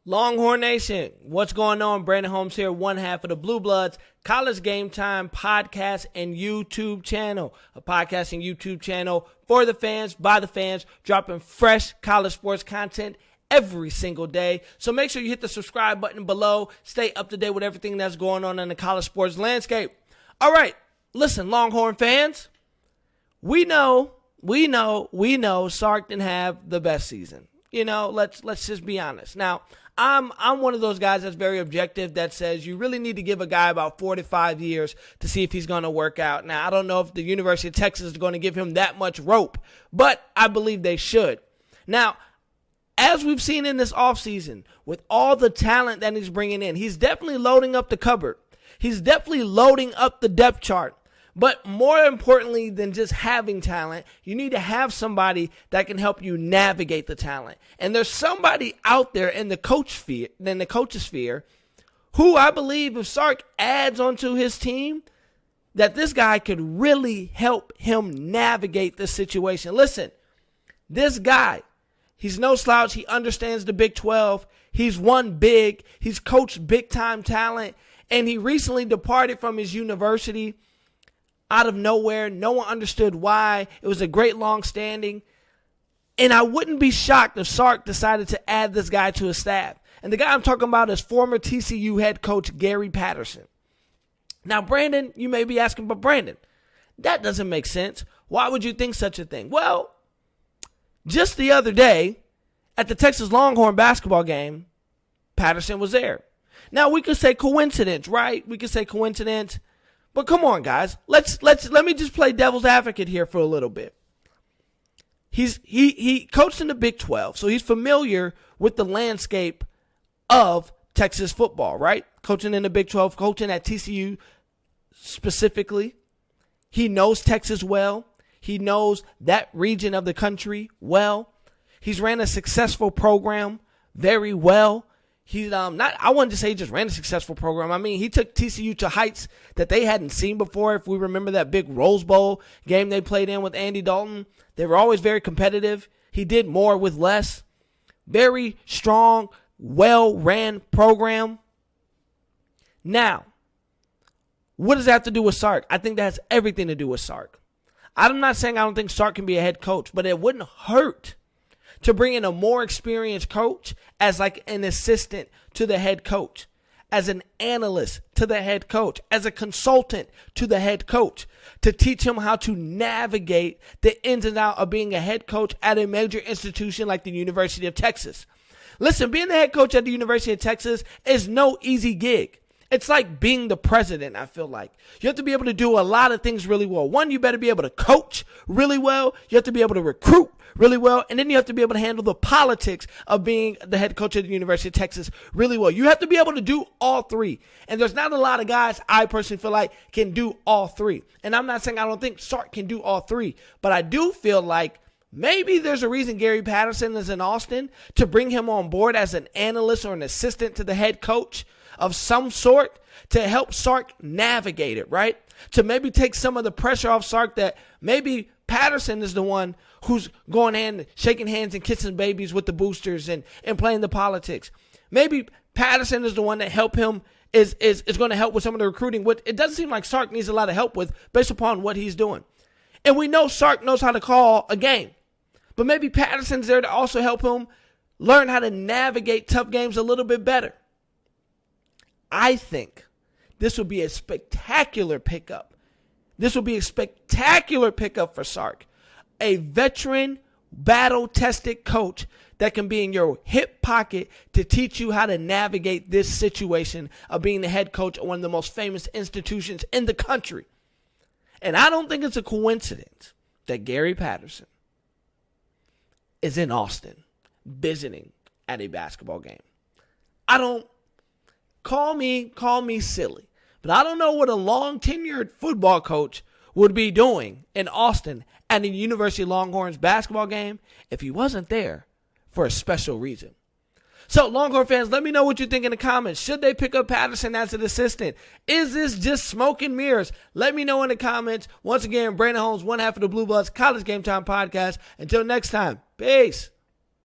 Longhorn Nation, what's going on? Brandon Holmes here, one half of the Blue Bloods College Game Time podcast and YouTube channel. A podcast and YouTube channel for the fans, by the fans, dropping fresh college sports content every single day. So make sure you hit the subscribe button below. Stay up to date with everything that's going on in the college sports landscape. All right, listen, Longhorn fans, we know Sark didn't have the best season. You know, let's just be honest. Now, I'm one of those guys that's very objective that says you really need to give a guy about 4 to 5 years to see if he's going to work out. Now, I don't know if the University of Texas is going to give him that much rope, but I believe they should. Now, as we've seen in this offseason, with all the talent that he's bringing in, he's definitely loading up the cupboard. He's definitely loading up the depth chart. But more importantly than just having talent, you need to have somebody that can help you navigate the talent. And there's somebody out there in the coach's sphere, who I believe if Sark adds onto his team, that this guy could really help him navigate this situation. Listen, this guy, he's no slouch. He understands the Big 12. He's won big. He's coached big-time talent. And he recently departed from his university out of nowhere. No one understood why. It was a great long standing. And I wouldn't be shocked if Sark decided to add this guy to his staff. And the guy I'm talking about is former TCU head coach Gary Patterson. Now, Brandon, you may be asking, but Brandon, that doesn't make sense. Why would you think such a thing? Well, just the other day at the Texas Longhorn basketball game, Patterson was there. Now, we could say coincidence, right? We could say coincidence. But come on, guys. Let me just play devil's advocate here for a little bit. He coached in the Big 12, so he's familiar with the landscape of Texas football, right? Coaching in the Big 12, coaching at TCU specifically. He knows Texas well. He knows that region of the country well. He's ran a successful program very well. He's I wanted to say he just ran a successful program. I mean, he took TCU to heights that they hadn't seen before. If we remember that big Rose Bowl game they played in with Andy Dalton, they were always very competitive. He did more with less. Very strong, well-ran program. Now, what does that have to do with Sark? I think that has everything to do with Sark. I'm not saying I don't think Sark can be a head coach, but it wouldn't hurt to bring in a more experienced coach as like an assistant to the head coach, as an analyst to the head coach, as a consultant to the head coach, to teach him how to navigate the ins and outs of being a head coach at a major institution like the University of Texas. Listen, being the head coach at the University of Texas is no easy gig. It's like being the president, I feel like. You have to be able to do a lot of things really well. One, you better be able to coach really well. You have to be able to recruit really well. And then you have to be able to handle the politics of being the head coach at the University of Texas really well. You have to be able to do all three. And there's not a lot of guys I personally feel like can do all three. And I'm not saying I don't think Sark can do all three. But I do feel like maybe there's a reason Gary Patterson is in Austin to bring him on board as an analyst or an assistant to the head coach of some sort to help Sark navigate it, right? To maybe take some of the pressure off Sark that maybe Patterson is the one who's going and shaking hands and kissing babies with the boosters and playing the politics. Maybe Patterson is the one that help him is going to help with some of the recruiting. What it doesn't seem like Sark needs a lot of help with based upon what he's doing. And we know Sark knows how to call a game. But maybe Patterson's there to also help him learn how to navigate tough games a little bit better. I think this would be a spectacular pickup. This would be a spectacular pickup for Sark. A veteran, battle-tested coach that can be in your hip pocket to teach you how to navigate this situation of being the head coach of one of the most famous institutions in the country. And I don't think it's a coincidence that Gary Patterson is in Austin visiting at a basketball game. Call me silly, but I don't know what a long tenured football coach would be doing in Austin at the University of Longhorns basketball game if he wasn't there for a special reason. So, Longhorn fans, let me know what you think in the comments. Should they pick up Patterson as an assistant? Is this just smoke and mirrors? Let me know in the comments. Once again, Brandon Holmes, one half of the Blue Bloods College Game Time podcast. Until next time, peace.